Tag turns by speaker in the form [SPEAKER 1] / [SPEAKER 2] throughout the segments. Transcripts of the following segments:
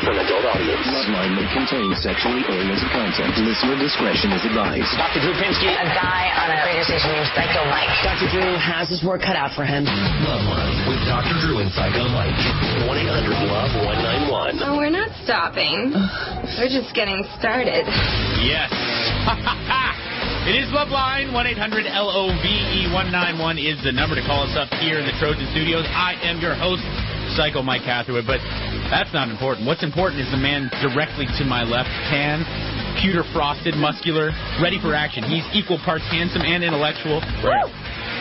[SPEAKER 1] for an adult audience.
[SPEAKER 2] Loveline may contain sexually oriented content. Listener discretion is advised.
[SPEAKER 1] Dr. Drew Pinsky.
[SPEAKER 3] A guy on a radio station named Psycho Mike.
[SPEAKER 1] Dr. Drew has his work cut out for him.
[SPEAKER 2] Loveline with Dr. Drew and Psycho Mike. 1-800-LOVE-191.
[SPEAKER 4] Oh, we're not stopping. We're just getting started.
[SPEAKER 5] Yes. It is Loveline. 1-800-LOVE-191 is the number to call us up here in the Trojan Studios. I am your host, Psycho Mike Hathaway, but that's not important. What's important is the man directly to my left, tan, pewter-frosted, muscular, ready for action. He's equal parts handsome and intellectual.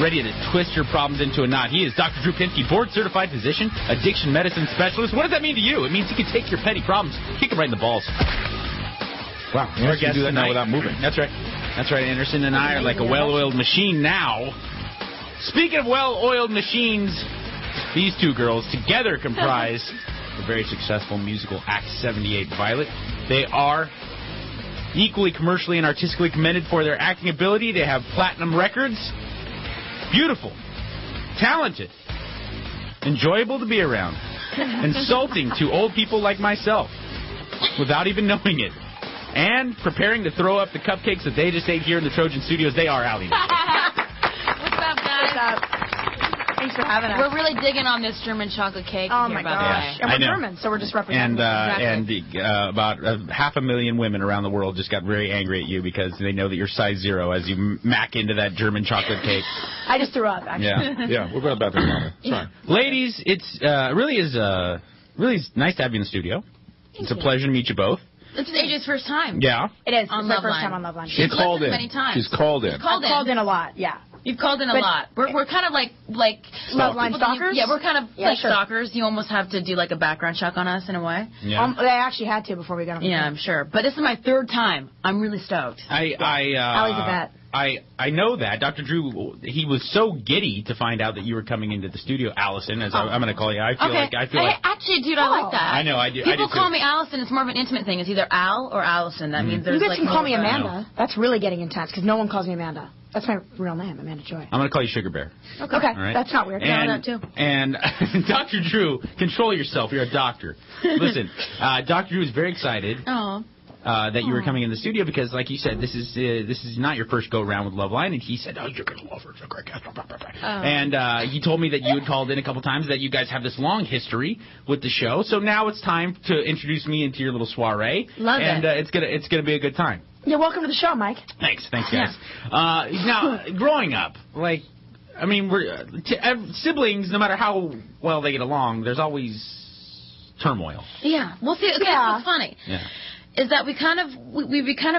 [SPEAKER 5] Ready to twist your problems into a knot. He is Dr. Drew Pinsky, board-certified physician, addiction medicine specialist. What does that mean to you? It means he can take your petty problems, kick them right in the balls.
[SPEAKER 6] Wow, you can do that now without moving.
[SPEAKER 5] That's right. That's right. Anderson and I are like a well-oiled machine now. Speaking of well-oiled machines, these two girls together comprise the very successful musical act 78violet. They are equally commercially and artistically commended for their acting ability. They have platinum records. Beautiful. Talented. Enjoyable to be around. Insulting to old people like myself without even knowing it. And preparing to throw up the cupcakes that they just ate here in the Trojan Studios, they are Aly.
[SPEAKER 7] What's up, guys?
[SPEAKER 8] What's up? Thanks for having us.
[SPEAKER 7] We're really digging on this German chocolate cake.
[SPEAKER 8] Oh, my gosh. And we're German, so we're just representing.
[SPEAKER 5] And about 500,000 women around the world just got very angry at you because they know that you're size 0 as you mac into that German chocolate cake.
[SPEAKER 8] I just threw up, actually.
[SPEAKER 6] Yeah, we're going about this now. Sorry.
[SPEAKER 5] Ladies, it's really nice to have you in the studio. It's a pleasure to meet you both.
[SPEAKER 7] This is AJ's first time.
[SPEAKER 5] Yeah.
[SPEAKER 8] It is.
[SPEAKER 7] On
[SPEAKER 8] It's my first
[SPEAKER 7] Loveline.
[SPEAKER 8] time on Loveline.
[SPEAKER 6] She's called in.
[SPEAKER 7] Many times.
[SPEAKER 6] She's called in.
[SPEAKER 8] I've called in a lot, yeah.
[SPEAKER 7] You've called in a lot. We're kind of like
[SPEAKER 8] Loveline stalkers?
[SPEAKER 7] Yeah, we're kind of like
[SPEAKER 8] sure.
[SPEAKER 7] stalkers. You almost have to do like a background check on us in a way.
[SPEAKER 5] Yeah.
[SPEAKER 8] They actually had to before we got on the
[SPEAKER 7] Yeah,
[SPEAKER 8] phone.
[SPEAKER 7] I'm sure. But this is my third time. I'm really stoked.
[SPEAKER 8] Aly's a vet.
[SPEAKER 5] I know that. Dr. Drew, he was so giddy to find out that you were coming into the studio, Allison, as I'm going to call you. I feel like
[SPEAKER 7] actually, dude, I like that.
[SPEAKER 5] I know, I do.
[SPEAKER 7] People call me Allison. It's more of an intimate thing. It's either Al or Allison. That means there's
[SPEAKER 8] You
[SPEAKER 7] like
[SPEAKER 8] guys can call me
[SPEAKER 7] more of a-
[SPEAKER 8] Amanda. That's really getting intense because no one calls me Amanda. That's my real name, Amanda Joy.
[SPEAKER 5] I'm going to call you Sugar Bear.
[SPEAKER 8] Okay,
[SPEAKER 5] right.
[SPEAKER 8] That's not weird.
[SPEAKER 5] And,
[SPEAKER 7] that too.
[SPEAKER 5] And Dr. Drew, control yourself. You're a doctor. Listen, Dr. Drew is very excited.
[SPEAKER 7] Oh.
[SPEAKER 5] That you were coming in the studio because, like you said, this is not your first go-around with Loveline, and he said, oh, you're going to love her. It's a great guest. And he told me that you had called in a couple times, that you guys have this long history with the show, so now it's time to introduce me into your little soiree.
[SPEAKER 7] Love
[SPEAKER 5] it. And it's gonna be a good time.
[SPEAKER 8] Yeah, welcome to the show, Mike.
[SPEAKER 5] Thanks, guys. Now, growing up, like, I mean, siblings, no matter how well they get along, there's always turmoil.
[SPEAKER 7] Yeah. Well, see, that's what's funny.
[SPEAKER 5] Yeah.
[SPEAKER 7] Is that we kind of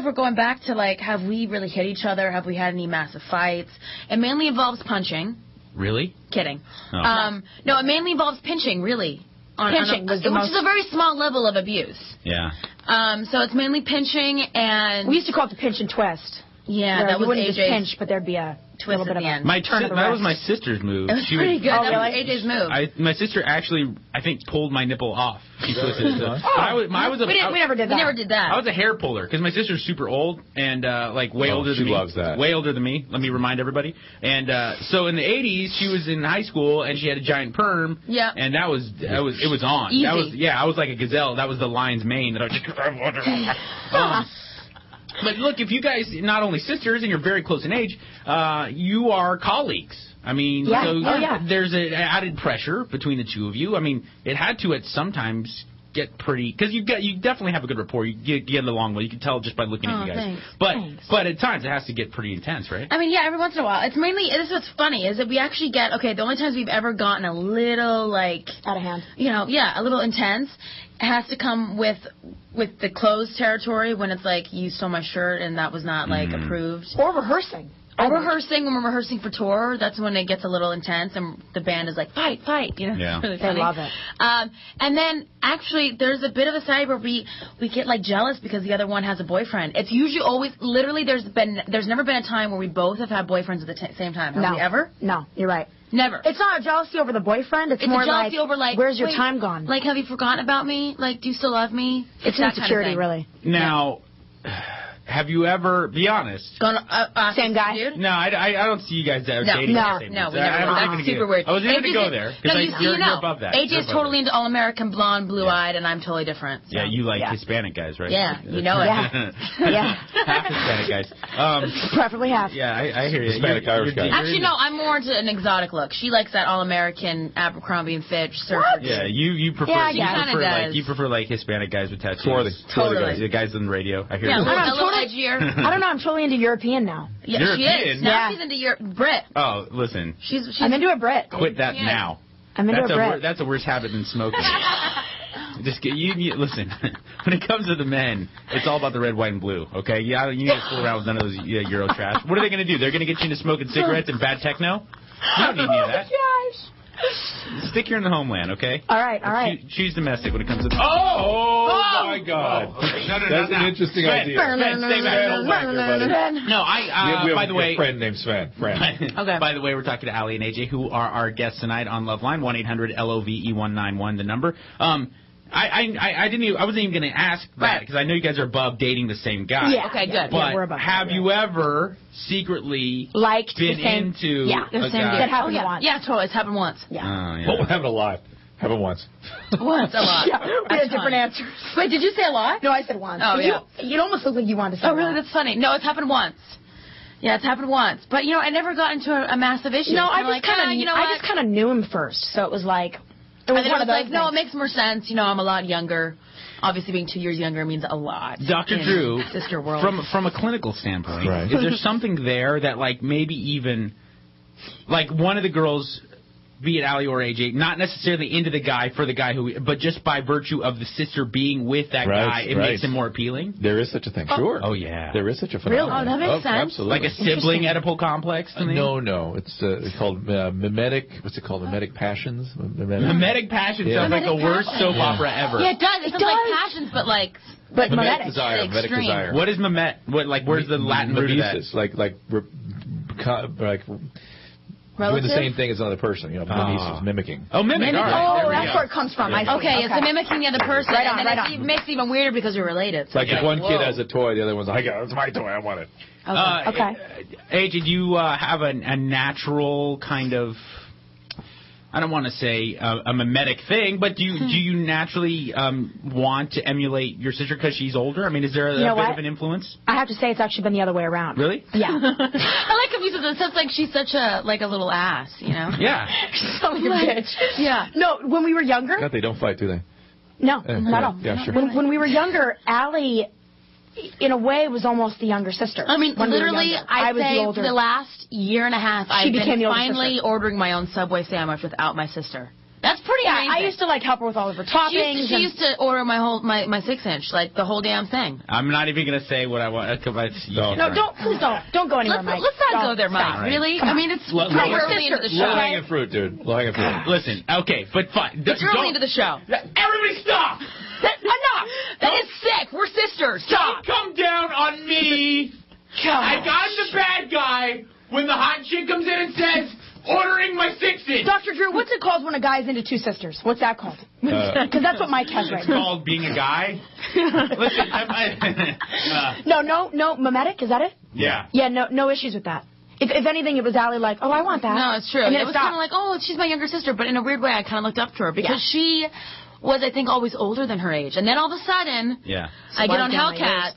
[SPEAKER 7] were going back to like, have we really hit each other? Have we had any massive fights? It mainly involves punching.
[SPEAKER 5] Really?
[SPEAKER 7] Kidding.
[SPEAKER 5] Oh.
[SPEAKER 7] No, it mainly involves pinching. Really.
[SPEAKER 8] Pinching was the
[SPEAKER 7] which
[SPEAKER 8] most.
[SPEAKER 7] is a very small level of abuse.
[SPEAKER 5] Yeah.
[SPEAKER 7] So it's mainly pinching and.
[SPEAKER 8] We used to call it the pinch and twist.
[SPEAKER 7] Yeah,
[SPEAKER 8] where
[SPEAKER 7] that
[SPEAKER 8] you
[SPEAKER 7] was
[SPEAKER 8] wouldn't
[SPEAKER 7] AJ's
[SPEAKER 8] just pinch, but there'd be a
[SPEAKER 7] twist
[SPEAKER 8] little bit
[SPEAKER 7] at
[SPEAKER 8] of
[SPEAKER 7] the
[SPEAKER 8] a
[SPEAKER 7] end.
[SPEAKER 5] That was my sister's move.
[SPEAKER 7] It was pretty good. That was AJ's move.
[SPEAKER 5] My sister actually, I think, pulled my nipple off. She twisted it. We
[SPEAKER 8] never did that.
[SPEAKER 7] We never did that.
[SPEAKER 5] I was a hair puller because my sister's super old and way older than me.
[SPEAKER 6] She loves that.
[SPEAKER 5] Way older than me. Let me remind everybody. And so in the 80s, she was in high school and she had a giant perm.
[SPEAKER 7] Yeah.
[SPEAKER 5] And it was on.
[SPEAKER 7] Easy.
[SPEAKER 5] I was like a gazelle. That was the lion's mane that I was. But look, if you guys not only sisters and you're very close in age, you are colleagues. I mean, there's an added pressure between the two of you. I mean, it had to at sometimes get pretty, because you definitely have a good rapport. You get along well. You can tell just by looking at you guys.
[SPEAKER 7] Thanks.
[SPEAKER 5] But at times it has to get pretty intense, right?
[SPEAKER 7] I mean, yeah, every once in a while. It's mainly, this is what's funny, is that we actually get, the only times we've ever gotten a little, like...
[SPEAKER 8] out of hand.
[SPEAKER 7] A little intense. It has to come with the closed territory when it's like, you stole my shirt and that was not, like, approved.
[SPEAKER 8] Or rehearsing.
[SPEAKER 7] When we're rehearsing for tour, that's when it gets a little intense and the band is like, fight,
[SPEAKER 5] Yeah.
[SPEAKER 7] It's really
[SPEAKER 8] They
[SPEAKER 7] funny.
[SPEAKER 8] love it.
[SPEAKER 7] And then, actually, there's a bit of a side where we get, like, jealous because the other one has a boyfriend. It's usually always, literally, there's never been a time where we both have had boyfriends at the same time. Have we ever?
[SPEAKER 8] No, you're right.
[SPEAKER 7] Never.
[SPEAKER 8] It's not a jealousy over the boyfriend. It's more
[SPEAKER 7] a jealousy over, like,
[SPEAKER 8] where's your time gone?
[SPEAKER 7] Like, have you forgotten about me? Like, do you still love me?
[SPEAKER 8] It's
[SPEAKER 7] that
[SPEAKER 8] insecurity,
[SPEAKER 7] kind of thing.
[SPEAKER 8] really.
[SPEAKER 5] Now, Have you ever, be honest?
[SPEAKER 8] Same guy?
[SPEAKER 7] Dude?
[SPEAKER 5] No, I don't see you guys dating.
[SPEAKER 7] No,
[SPEAKER 5] the same
[SPEAKER 7] we
[SPEAKER 5] ones.
[SPEAKER 7] never.
[SPEAKER 5] That's
[SPEAKER 7] super weird.
[SPEAKER 5] I was even going to go there because you're above that.
[SPEAKER 7] AJ's totally into all-American, blonde, blue-eyed, and I'm totally different. So.
[SPEAKER 5] Yeah, you like Hispanic guys, right?
[SPEAKER 7] Yeah, you know it.
[SPEAKER 8] Yeah.
[SPEAKER 5] Half Hispanic guys.
[SPEAKER 8] Preferably half.
[SPEAKER 5] Yeah, I hear you.
[SPEAKER 6] Hispanic Irish guys.
[SPEAKER 7] Actually, no, I'm more into an exotic look. She likes that all-American Abercrombie and Fitch surfer.
[SPEAKER 5] Yeah, you prefer you prefer like Hispanic guys with tattoos.
[SPEAKER 7] Totally.
[SPEAKER 5] The guys on the radio. I hear
[SPEAKER 7] Yeah,
[SPEAKER 5] you.
[SPEAKER 7] I
[SPEAKER 8] don't know. I'm totally into European now.
[SPEAKER 7] Yeah,
[SPEAKER 5] European?
[SPEAKER 7] she is. Now she's into Brit.
[SPEAKER 5] Oh, listen.
[SPEAKER 8] I'm into a Brit.
[SPEAKER 5] Quit that now.
[SPEAKER 8] I'm into a Brit.
[SPEAKER 5] That's a worse habit than smoking. Just you listen. When it comes to the men, it's all about the red, white, and blue. Okay, you need to fool around with none of those Euro trash. What are they going to do? They're going to get you into smoking cigarettes and bad techno. You don't need any of that. Stick here in the homeland, okay?
[SPEAKER 8] All right.
[SPEAKER 5] Choose domestic when it comes to.
[SPEAKER 6] Oh my God! That's an interesting idea.
[SPEAKER 5] Stay back. No,
[SPEAKER 6] we have
[SPEAKER 5] by the way,
[SPEAKER 6] a friend named Sven.
[SPEAKER 7] Okay.
[SPEAKER 5] By the way, we're talking to Aly and AJ, who are our guests tonight on Loveline. 1-800-LOVE-191, the number. I wasn't even going to ask that because I know you guys are above dating the same guy.
[SPEAKER 7] Yeah. Okay, good.
[SPEAKER 5] But
[SPEAKER 8] we're above
[SPEAKER 5] have you ever secretly
[SPEAKER 8] been
[SPEAKER 5] into
[SPEAKER 8] the same
[SPEAKER 7] That
[SPEAKER 8] happened once.
[SPEAKER 7] Yeah, totally. It's happened once.
[SPEAKER 8] Yeah.
[SPEAKER 6] Well, happened a lot. Happened once.
[SPEAKER 7] Once a lot.
[SPEAKER 8] Yeah, we had different answers.
[SPEAKER 7] Wait, did you say a lot?
[SPEAKER 8] No, I said once.
[SPEAKER 7] Oh, yeah.
[SPEAKER 8] You almost look like you wanted to say
[SPEAKER 7] Oh, really? That's funny. No, it's happened once. Yeah, it's happened once. But, I never got into a massive issue.
[SPEAKER 8] No, I just kind of knew him first. So it was like...
[SPEAKER 7] It was no, it makes more sense. I'm a lot younger. Obviously, being 2 years younger means a lot.
[SPEAKER 5] Dr. Drew,
[SPEAKER 7] sister world.
[SPEAKER 5] From a clinical standpoint, is there something there that, like, maybe even, like, one of the girls, be it Aly or AJ, not necessarily into the guy for the guy but just by virtue of the sister being with that guy, it makes him more appealing?
[SPEAKER 6] There is such a thing, sure.
[SPEAKER 5] Oh, yeah.
[SPEAKER 6] There is such a phenomenon.
[SPEAKER 7] Really? Oh, that makes sense.
[SPEAKER 6] Absolutely.
[SPEAKER 5] Like a sibling Oedipal complex?
[SPEAKER 6] No. It's called mimetic. What's it called? Mimetic passions.
[SPEAKER 5] Mimetic passions sounds like the worst soap opera ever.
[SPEAKER 7] Yeah, it does. It sounds like passions, but like.
[SPEAKER 8] But
[SPEAKER 6] mimetic desire. Mimetic desire.
[SPEAKER 5] What is mimet? Where's the Latin root of that?
[SPEAKER 6] Like doing the same thing as another person, mimesis, mimicking.
[SPEAKER 5] Oh, mimic. All right.
[SPEAKER 8] Oh, that's where it comes from.
[SPEAKER 7] Okay, so mimicking the other person.
[SPEAKER 8] Right on.
[SPEAKER 7] It makes it even weirder because you're related.
[SPEAKER 6] So like if one kid has a toy, the other one's like, it's my toy, I want it.
[SPEAKER 7] Okay.
[SPEAKER 5] AJ, do you have a natural kind of, I don't want to say a mimetic thing, but do you naturally want to emulate your sister because she's older? I mean, is there a bit of an influence?
[SPEAKER 8] I have to say it's actually been the other way around.
[SPEAKER 5] Really?
[SPEAKER 8] Yeah.
[SPEAKER 7] I like how you said that. It sounds like she's such a little ass,
[SPEAKER 5] Yeah.
[SPEAKER 8] She's so like a bitch.
[SPEAKER 7] Yeah.
[SPEAKER 8] No, when we were younger.
[SPEAKER 6] God, they don't fight, do they?
[SPEAKER 8] No, not at all.
[SPEAKER 6] Yeah, sure.
[SPEAKER 8] When we were younger, Aly, in a way, was almost the younger sister.
[SPEAKER 7] I mean, literally, I'd say for the last year and a half, I've been finally ordering my own Subway sandwich without my sister. That's pretty amazing.
[SPEAKER 8] I used to help her with all of her toppings.
[SPEAKER 7] She used to order my 6-inch, like the whole damn thing.
[SPEAKER 5] I'm not even gonna say what I want.
[SPEAKER 8] Please don't go anywhere, Mike.
[SPEAKER 7] Let's not go there, Mike. Really? I mean, it's early into the show.
[SPEAKER 6] Low-hanging fruit, dude. Low-hanging fruit.
[SPEAKER 5] Listen, okay, but fine.
[SPEAKER 7] It's early into the show.
[SPEAKER 5] Everybody stop!
[SPEAKER 7] Enough! That is sick. We're sisters. Stop.
[SPEAKER 5] Don't come down on me. I'm the bad guy when the hot chick comes in and says, ordering my 6-inch.
[SPEAKER 8] Dr. Drew, what's it called when a guy's into two sisters? What's that called? Because that's what Mike has right
[SPEAKER 5] It's
[SPEAKER 8] now.
[SPEAKER 5] called being a guy. Listen,
[SPEAKER 8] No, mimetic, is that it?
[SPEAKER 5] Yeah.
[SPEAKER 8] Yeah, no issues with that. If anything, it was Aly like, oh, I want that.
[SPEAKER 7] No, it's true.
[SPEAKER 8] And then
[SPEAKER 7] it was kind of like, oh, she's my younger sister, but in a weird way, I kind of looked up to her because she was, I think, always older than her age. And then all of a sudden, I get on Hellcats,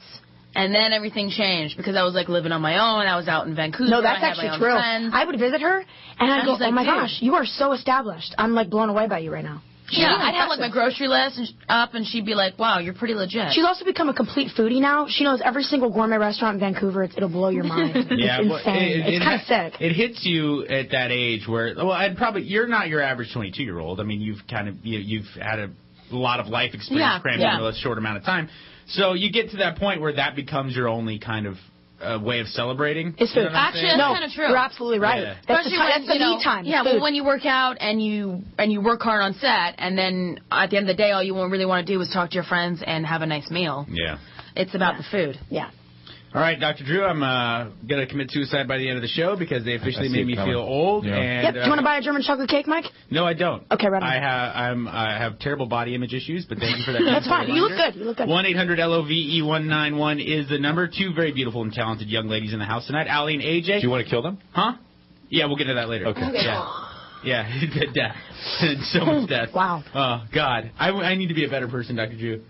[SPEAKER 7] and then everything changed because I was like living on my own. I was out in Vancouver.
[SPEAKER 8] No, that's actually true.
[SPEAKER 7] Friends.
[SPEAKER 8] I would visit her, and I'd go,
[SPEAKER 7] like,
[SPEAKER 8] oh my gosh, you are so established. I'm like blown away by you right now.
[SPEAKER 7] Yeah, I'd have like my grocery list up, and she'd be like, wow, you're pretty legit.
[SPEAKER 8] She's also become a complete foodie now. She knows every single gourmet restaurant in Vancouver. It'll blow your mind. It's insane. It's kind of sick.
[SPEAKER 5] It hits you at that age where, you're not your average 22-year-old. I mean, you've had a lot of life experience crammed into a short amount of time. So you get to that point where that becomes your only kind of way of celebrating.
[SPEAKER 8] It's food.
[SPEAKER 7] Actually, that's kind of true.
[SPEAKER 8] You're absolutely right.
[SPEAKER 5] Yeah.
[SPEAKER 8] That's the me time.
[SPEAKER 7] Yeah, well, when you work out and you work hard on set, and then at the end of the day, all you really want to do is talk to your friends and have a nice meal.
[SPEAKER 5] Yeah.
[SPEAKER 7] It's about the food.
[SPEAKER 8] Yeah.
[SPEAKER 5] All right, Dr. Drew, I'm going to commit suicide by the end of the show because they officially made me feel old.
[SPEAKER 8] Yeah.
[SPEAKER 5] And,
[SPEAKER 8] do you want to buy a German chocolate cake, Mike?
[SPEAKER 5] No, I don't.
[SPEAKER 8] Okay, right on.
[SPEAKER 5] I have terrible body image issues, but thank you for that.
[SPEAKER 8] That's fine. You look good.
[SPEAKER 5] 1-800-LOVE-191 is the number. 2 very beautiful and talented young ladies in the house tonight. Aly and AJ.
[SPEAKER 6] Do you want to kill them?
[SPEAKER 5] Huh? Yeah, we'll get to that later.
[SPEAKER 6] Okay.
[SPEAKER 5] Yeah, death. So much death.
[SPEAKER 8] Wow.
[SPEAKER 5] Oh, God. I need to be a better person, Dr. Drew.